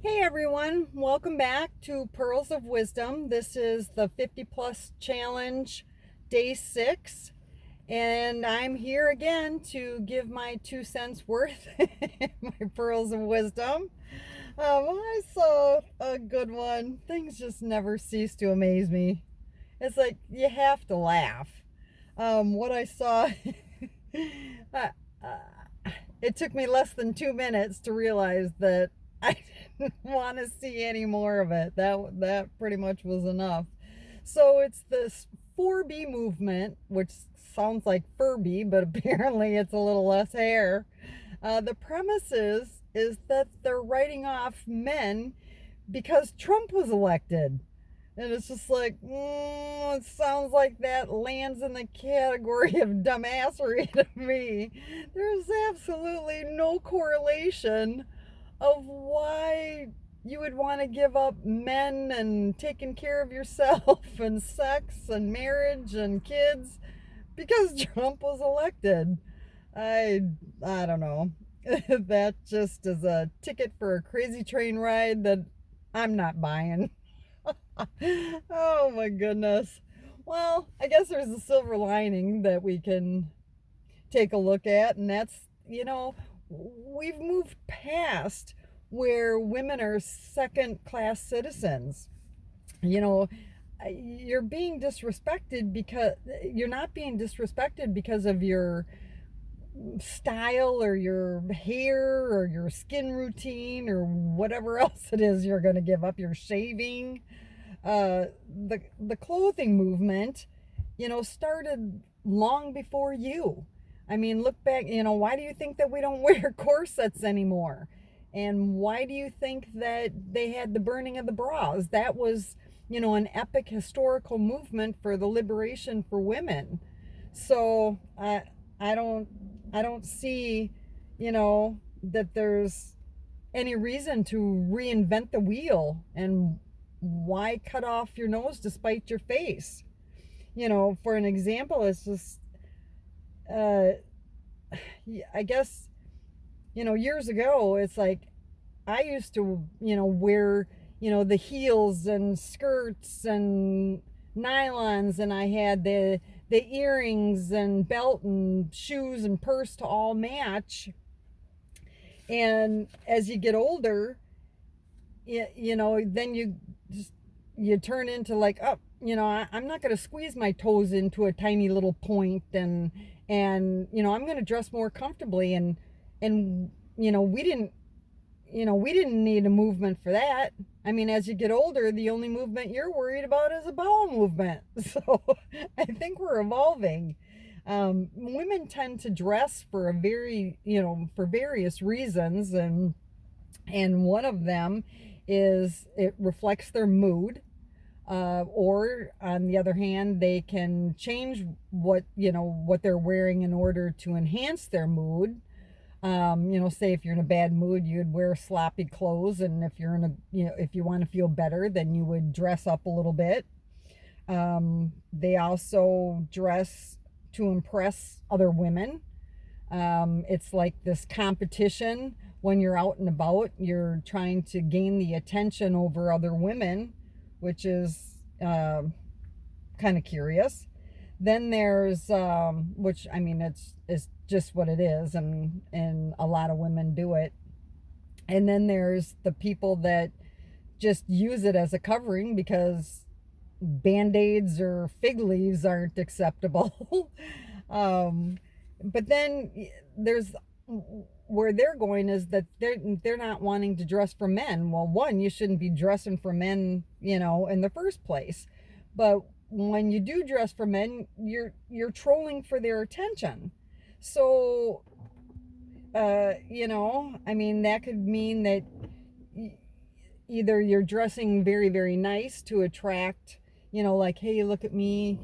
Hey everyone, welcome back to Pearls of Wisdom. This is the 50 Plus Challenge, Day 6, and I'm here again to give my 2 cents worth, my Pearls of Wisdom. I saw a good one. Things just never cease to amaze me. It's like you have to laugh. What I saw, uh, it took me less than 2 minutes to realize that I didn't want to see any more of it. That pretty much was enough. So it's this 4B movement, which sounds like Furby, but apparently it's a little less hair. The premise is that they're writing off men because Trump was elected. And it's just like, it sounds like that lands in the category of dumbassery to me. There's absolutely no correlation of why you would want to give up men and taking care of yourself and sex and marriage and kids because Trump was elected. I I don't know. That just is a ticket for a crazy train ride that I'm not buying. Oh my goodness. Well, I guess there's a silver lining that we can take a look at, and that's, we've moved past where women are second class citizens. You know, you're being disrespected because you're not being disrespected because of your style or your hair or your skin routine or whatever else it is you're going to give up, your shaving. The clothing movement, started long before you. I mean, look back, why do you think that we don't wear corsets anymore? And why do you think that they had the burning of the bras? That was, an epic historical movement for the liberation for women. So I don't I don't see, that there's any reason to reinvent the wheel. And why cut off your nose to spite your face? For an example, it's just, uh, I guess, years ago, it's like I used to, wear, the heels and skirts and nylons, and I had the earrings and belt and shoes and purse to all match. And as you get older, then you turn into like, oh, I'm not going to squeeze my toes into a tiny little point, and I'm going to dress more comfortably. And we didn't need a movement for that. I mean, as you get older, the only movement you're worried about is a bowel movement. So I think we're evolving. Women tend to dress for for various reasons, and one of them is it reflects their mood. Or on the other hand, they can change what they're wearing in order to enhance their mood. Say if you're in a bad mood, you'd wear sloppy clothes, and if you're in if you want to feel better, then you would dress up a little bit. They also dress to impress other women. It's like this competition when you're out and about. You're trying to gain the attention over other women, which is kind of curious. Then there's, which I mean, it's just what it is, and a lot of women do it. And then there's the people that just use it as a covering because band-aids or fig leaves aren't acceptable. But then there's where they're going is that they're not wanting to dress for men. Well, one, you shouldn't be dressing for men, in the first place. But when you do dress for men, you're trolling for their attention. So, I mean, that could mean that either you're dressing very, very nice to attract, like, hey, look at me,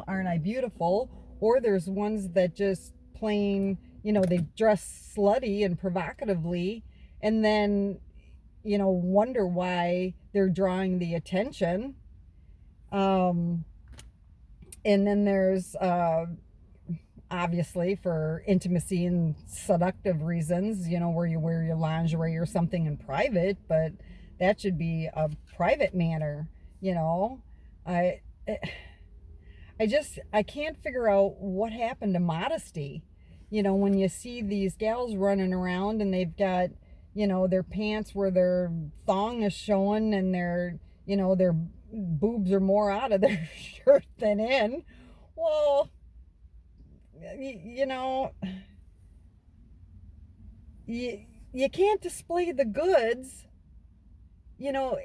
aren't I beautiful? Or there's ones that just plain, they dress slutty and provocatively, and then, wonder why they're drawing the attention. And then there's, obviously for intimacy and seductive reasons, where you wear your lingerie or something in private, but that should be a private manner, you know. I I can't figure out what happened to modesty. You know, when you see these gals running around and they've got, you know, their pants where their thong is showing and their, you know, their boobs are more out of their shirt than in. Well, you know, you, you can't display the goods, you know.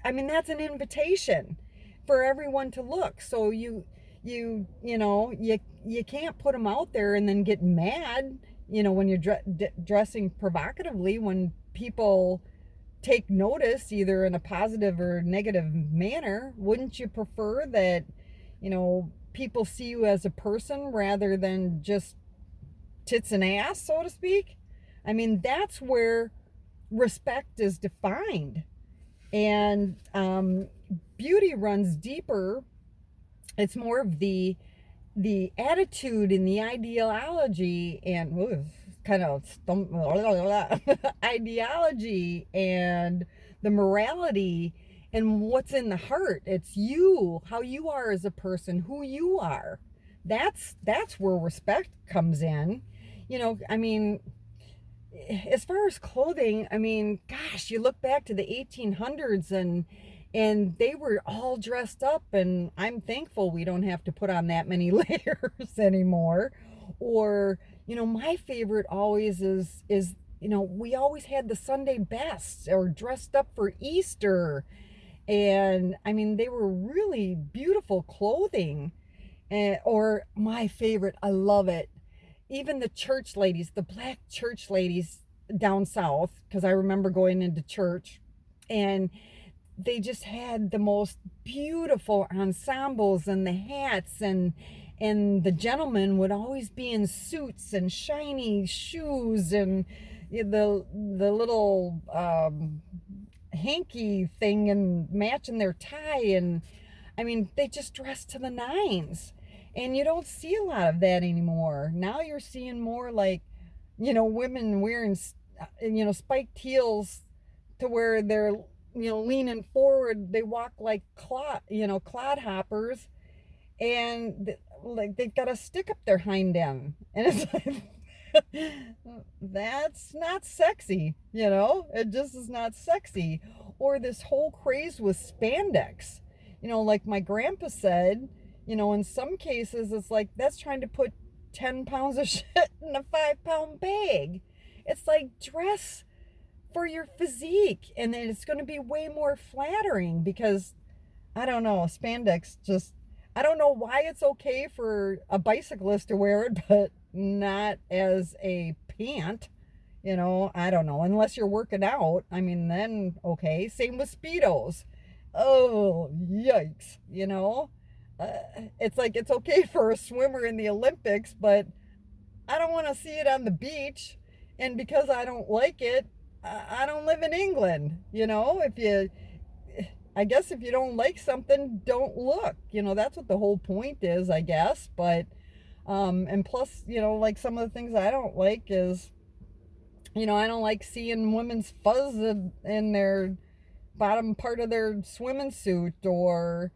I mean, that's an invitation for everyone to look. So you know, you can't put them out there and then get mad, you know, when you're dressing provocatively, when people take notice either in a positive or negative manner. Wouldn't you prefer that, you know, people see you as a person rather than just tits and ass, so to speak? I mean, that's where respect is defined. And beauty runs deeper. It's more of the attitude and the ideology and kind of ideology and the morality and what's in the heart. It's you, how you are as a person, who you are. That's where respect comes in. You know, I mean, as far as clothing, I mean, gosh, you look back to the 1800s and they were all dressed up, and I'm thankful we don't have to put on that many layers anymore. Or, you know, my favorite always is you know, we always had the Sunday best or dressed up for Easter. And I mean, they were really beautiful clothing. Or my favorite, I love it, even the church ladies, the black church ladies down south, because I remember going into church and they just had the most beautiful ensembles and the hats, and the gentlemen would always be in suits and shiny shoes and the little hanky thing and matching their tie. And I mean, they just dressed to the nines. And you don't see a lot of that anymore. Now you're seeing more like, you know, women wearing, you know, spiked heels to where they're, you know, leaning forward. They walk like clodhoppers, and like they've got a stick up their hind end. And it's like, that's not sexy, you know? It just is not sexy. Or this whole craze with spandex. You know, like my grandpa said, you know, in some cases, it's like that's trying to put 10 pounds of shit in a 5-pound bag. It's like, dress for your physique, and then it's going to be way more flattering because, I don't know, spandex just, I don't know why it's okay for a bicyclist to wear it, but not as a pant. You know, I don't know, unless you're working out. I mean, then okay. Same with Speedos. Oh, yikes, you know? It's like it's okay for a swimmer in the Olympics, but I don't want to see it on the beach. And because I don't like it, I don't live in England. You know, I guess if you don't like something, don't look. You know, that's what the whole point is, I guess. But, and plus, you know, like some of the things I don't like is, you know, I don't like seeing women's fuzz in their bottom part of their swimming suit, or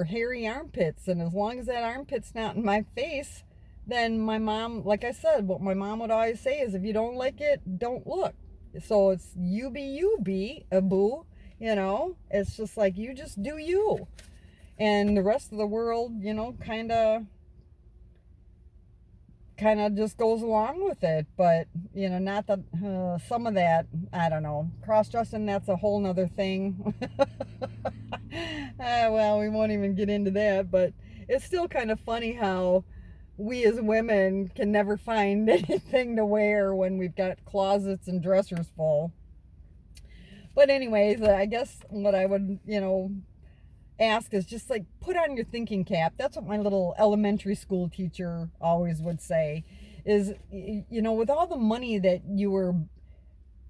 hairy armpits. And as long as that armpit's not in my face, then my mom, like I said, what my mom would always say is, if you don't like it, don't look. So it's you be a boo, you know. It's just like, you just do you, and the rest of the world, you know, kind of just goes along with it. But you know, not that some of that, I don't know, cross-dressing, that's a whole nother thing. Well, we won't even get into that, but it's still kind of funny how we as women can never find anything to wear when we've got closets and dressers full. But anyways, I guess what I would, you know, ask is just like, put on your thinking cap. That's what my little elementary school teacher always would say, is, you know, with all the money that you were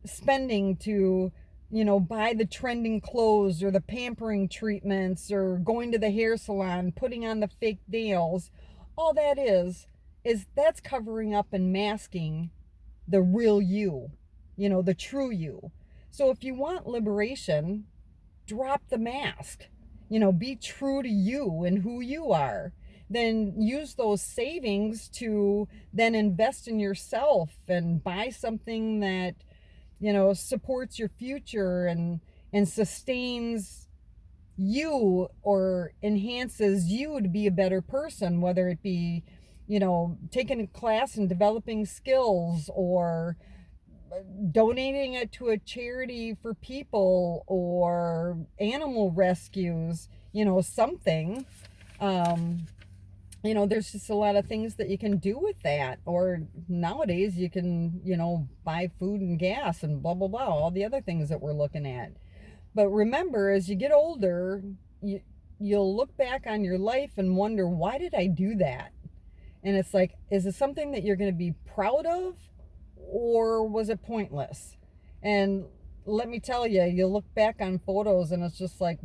spending to, you know, buy the trending clothes or the pampering treatments or going to the hair salon, putting on the fake nails, all that is that's covering up and masking the real you, you know, the true you. So if you want liberation, drop the mask. Be true to you and who you are. Then use those savings to then invest in yourself and buy something that, supports your future and sustains you or enhances you to be a better person, whether it be, taking a class and developing skills, or donating it to a charity for people, or animal rescues, something. Um, there's just a lot of things that you can do with that. Or nowadays you can, buy food and gas and blah, blah, blah, all the other things that we're looking at. But remember, as you get older, you'll look back on your life and wonder, why did I do that? And it's like, is it something that you're going to be proud of, or was it pointless? And let me tell you, you look back on photos and it's just like,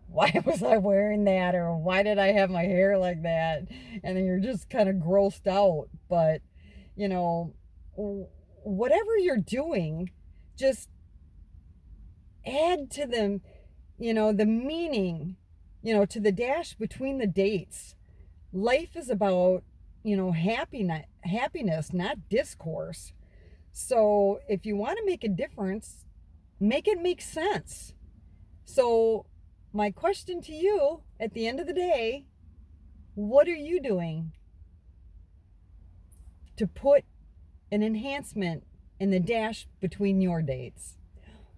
why was I wearing that? Or why did I have my hair like that? And then you're just kind of grossed out. But, whatever you're doing, just add to them, the meaning, to the dash between the dates. Life is about, happiness, not discourse. So if you want to make a difference, make it make sense. So my question to you at the end of the day, what are you doing to put an enhancement in the dash between your dates?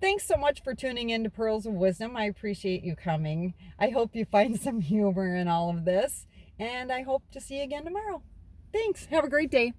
Thanks so much for tuning in to Pearls of Wisdom. I appreciate you coming. I hope you find some humor in all of this, and I hope to see you again tomorrow. Thanks. Have a great day.